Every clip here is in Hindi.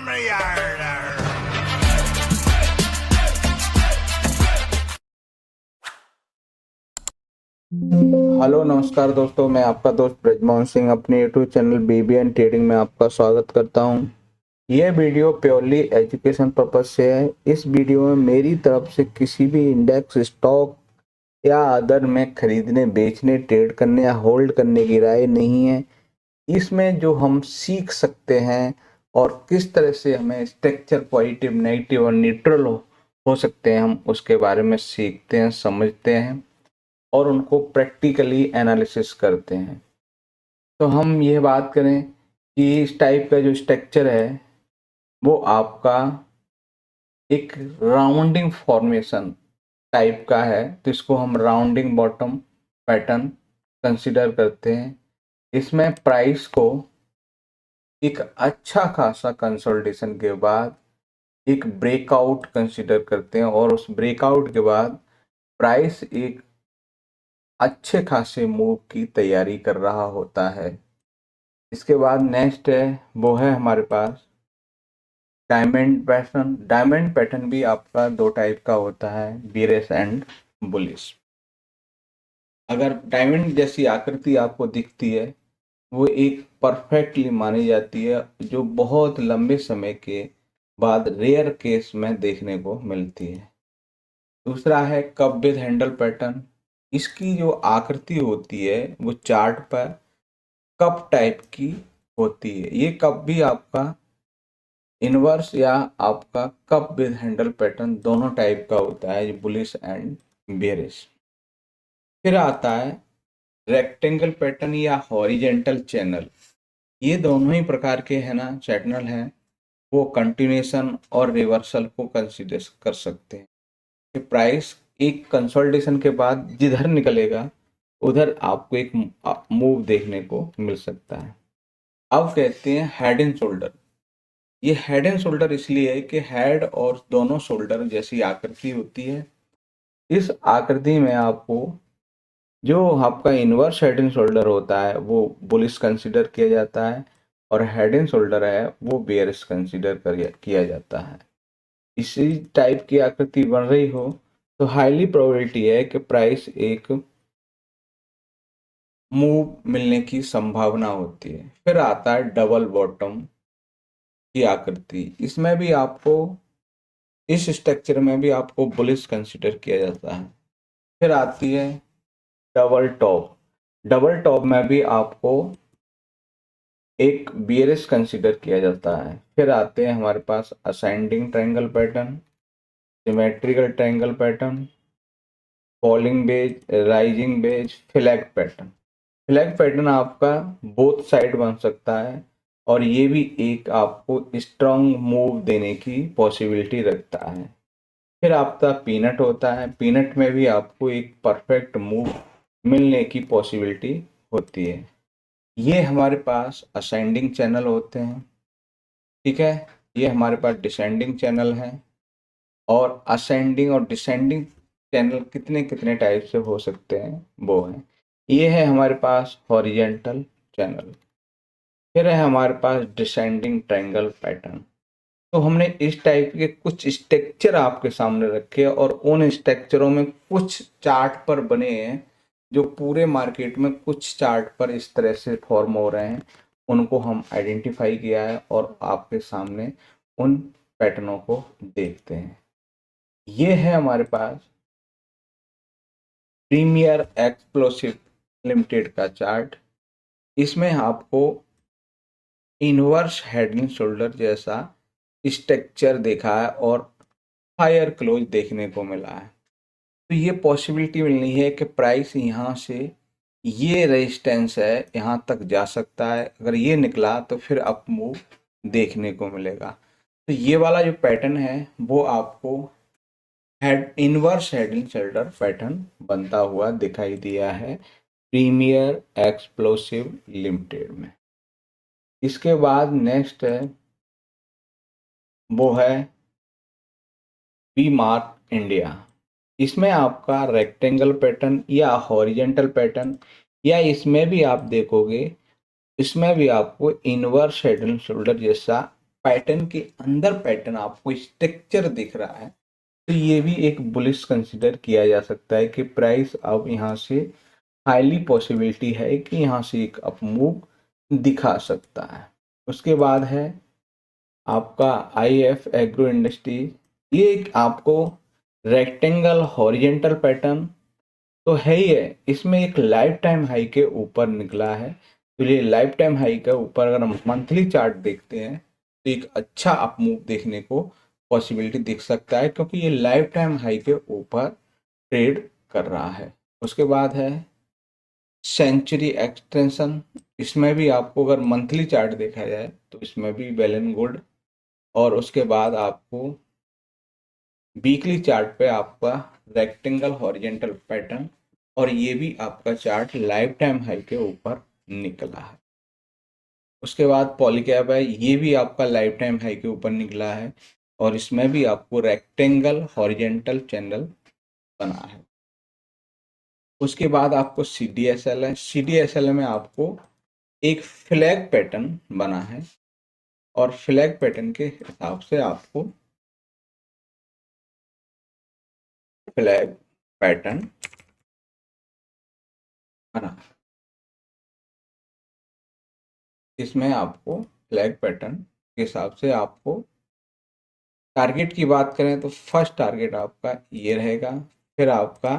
हेलो नमस्कार दोस्तों, मैं आपका दोस्त ब्रजमोहन सिंह अपने यूट्यूब चैनल बीबीएन ट्रेडिंग में आपका स्वागत करता हूं। यह वीडियो प्योरली एजुकेशन पर्पज से है। इस वीडियो में मेरी तरफ से किसी भी इंडेक्स, स्टॉक या अदर में खरीदने, बेचने, ट्रेड करने या होल्ड करने की राय नहीं है। इसमें जो हम सीख सकते हैं और किस तरह से हमें स्ट्रक्चर पॉजिटिव, नेगेटिव और न्यूट्रल हो सकते हैं, हम उसके बारे में सीखते हैं, समझते हैं और उनको प्रैक्टिकली एनालिसिस करते हैं। तो हम यह बात करें कि इस टाइप का जो स्ट्रक्चर है वो आपका एक राउंडिंग फॉर्मेशन टाइप का है, तो इसको हम राउंडिंग बॉटम पैटर्न कंसिडर करते हैं। इसमें प्राइस को एक अच्छा खासा कंसोलिडेशन के बाद एक ब्रेकआउट कंसिडर करते हैं और उस ब्रेकआउट के बाद प्राइस एक अच्छे खासे मूव की तैयारी कर रहा होता है। इसके बाद नेक्स्ट है, वो है हमारे पास डायमंड पैटर्न। डायमंड पैटर्न भी आपका दो टाइप का होता है, बीरिश एंड बुलिश। अगर डायमंड जैसी आकृति आपको दिखती है वो एक परफेक्टली मानी जाती है, जो बहुत लंबे समय के बाद रेयर केस में देखने को मिलती है। दूसरा है कप विद हैंडल पैटर्न। इसकी जो आकृति होती है वो चार्ट पर कप टाइप की होती है। ये कप भी आपका इनवर्स या आपका कप विद हैंडल पैटर्न दोनों टाइप का होता है, बुलिश एंड बेयरिश। फिर आता है रेक्टेंगल पैटर्न या हॉरिजेंटल चैनल। ये दोनों ही प्रकार के है ना चैनल हैं, वो कंटिन्यूएशन और रिवर्सल को कंसीडर कर सकते हैं कि प्राइस एक कंसोलिडेशन के बाद जिधर निकलेगा उधर आपको एक मूव देखने को मिल सकता है। अब कहते हैं हेड एंड शोल्डर। ये हेड एंड शोल्डर इसलिए है कि हेड और दोनों शोल्डर जैसी आकृति होती है। इस आकृति में आपको जो आपका इनवर्स हेड एंड शोल्डर होता है वो बुलिश कंसीडर किया जाता है और हेड एंड शोल्डर है वो बेयरिश कंसीडर किया जाता है। इसी टाइप की आकृति बन रही हो तो हाईली प्रोबेबिलिटी है कि प्राइस एक मूव मिलने की संभावना होती है। फिर आता है डबल बॉटम की आकृति। इसमें भी आपको, इस स्ट्रक्चर में भी आपको बुलिश कंसीडर किया जाता है। फिर आती है डबल टॉप। डबल टॉप में भी आपको एक बेयरिश कंसीडर किया जाता है। फिर आते हैं हमारे पास ascending triangle pattern, symmetrical triangle pattern, falling wedge, rising wedge, flag pattern. Flag pattern आपका बोथ साइड बन सकता है और ये भी एक आपको स्ट्रॉन्ग मूव देने की पॉसिबिलिटी रखता है। फिर आपका पीनट होता है। पीनट में भी आपको एक परफेक्ट मूव मिलने की पॉसिबिलिटी होती है। ये हमारे पास असेंडिंग चैनल होते हैं, ठीक है। ये हमारे पास डिसेंडिंग चैनल है और असेंडिंग और डिसेंडिंग चैनल कितने कितने टाइप से हो सकते हैं वो हैं। ये है हमारे पास हॉरिजेंटल चैनल। फिर है हमारे पास डिसेंडिंग ट्रायंगल पैटर्न। तो हमने इस टाइप के कुछ स्ट्रक्चर आपके सामने रखे और उन स्ट्रक्चरों में कुछ चार्ट पर बने हैं जो पूरे मार्केट में कुछ चार्ट पर इस तरह से फॉर्म हो रहे हैं, उनको हम आइडेंटिफाई किया है और आपके सामने उन पैटर्नों को देखते हैं। ये है हमारे पास प्रीमियर एक्सप्लोसिव लिमिटेड का चार्ट। इसमें आपको इनवर्स हेड एंड शोल्डर जैसा स्ट्रक्चर देखा है और हायर क्लोज देखने को मिला है। तो ये पॉसिबिलिटी मिलनी है कि प्राइस यहाँ से, ये रेजिस्टेंस है, यहाँ तक जा सकता है। अगर ये निकला तो फिर अप मूव देखने को मिलेगा। तो ये वाला जो पैटर्न है वो आपको inverse head and shoulder pattern बनता हुआ दिखाई दिया है प्रीमियर एक्सप्लोसिव लिमिटेड में। इसके बाद नेक्स्ट है वो है वी मार्क इंडिया। इसमें आपका रेक्टेंगल पैटर्न या हॉरिजेंटल पैटर्न, या इसमें भी आप देखोगे इसमें भी आपको इनवर्स हेड एंड शोल्डर जैसा पैटर्न के अंदर पैटर्न आपको स्ट्रक्चर दिख रहा है, तो ये भी एक बुलिश कंसिडर किया जा सकता है कि प्राइस अब यहाँ से हाईली पॉसिबिलिटी है कि यहाँ से एक अप मूव दिखा सकता है। उसके बाद है आपका IF एग्रो इंडस्ट्री। ये एक आपको रेक्टेंगल हॉरिजेंटल पैटर्न तो है ही है, इसमें एक लाइफ टाइम हाई के ऊपर निकला है। तो ये लाइफ टाइम हाई के ऊपर अगर हम मंथली चार्ट देखते हैं तो एक अच्छा अप मूव देखने को पॉसिबिलिटी दिख सकता है, क्योंकि ये लाइफ टाइम हाई के ऊपर ट्रेड कर रहा है। उसके बाद है सेंचुरी एक्सटेंशन। इसमें भी आपको अगर मंथली चार्ट देखा जाए तो इसमें भी वेल एंड गुड। और उसके बाद आपको वीकली चार्ट पे आपका रेक्टेंगल हॉरिजेंटल पैटर्न, और ये भी आपका चार्ट लाइफ टाइम हाई के ऊपर निकला है। उसके बाद पॉलीकैब है, ये भी आपका लाइफ टाइम हाई के ऊपर निकला है, और इसमें भी आपको रेक्टेंगल हॉरिजेंटल चैनल बना है। उसके बाद आपको CDSL है, CDSL में आपको एक फ्लैग पैटर्न बना है, और फ्लैग पैटर्न के हिसाब से आपको फ्लैग पैटर्न बना, इसमें आपको फ्लैग पैटर्न के हिसाब से आपको टारगेट की बात करें तो फर्स्ट टारगेट आपका ये रहेगा, फिर आपका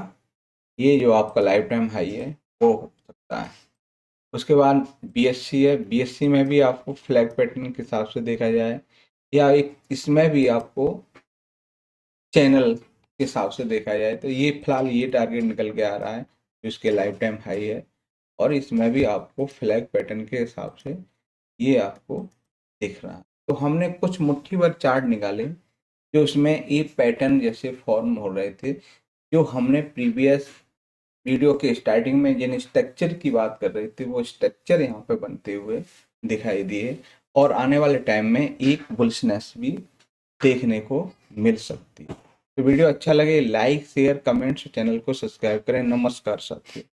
ये जो आपका लाइफ टाइम हाई है वो हो सकता है। उसके बाद BSC है, BSC में भी आपको फ्लैग पैटर्न के हिसाब से देखा जाए, या एक इसमें भी आपको चैनल के हिसाब से देखा जाए तो ये फिलहाल ये टारगेट निकल के आ रहा है जो इसके लाइफ टाइम हाई है, और इसमें भी आपको फ्लैग पैटर्न के हिसाब से ये आपको दिख रहा है। तो हमने कुछ मुट्ठी भर चार्ट निकाले जो उसमें एक पैटर्न जैसे फॉर्म हो रहे थे, जो हमने प्रीवियस वीडियो के स्टार्टिंग में जिन स्ट्रक्चर की बात कर रहे थे वो स्ट्रक्चर यहाँ पे बनते हुए दिखाई दिए, और आने वाले टाइम में एक बुलिशनेस भी देखने को मिल सकती है। तो वीडियो अच्छा लगे लाइक शेयर कमेंट्स, चैनल को सब्सक्राइब करें। नमस्कार साथियों।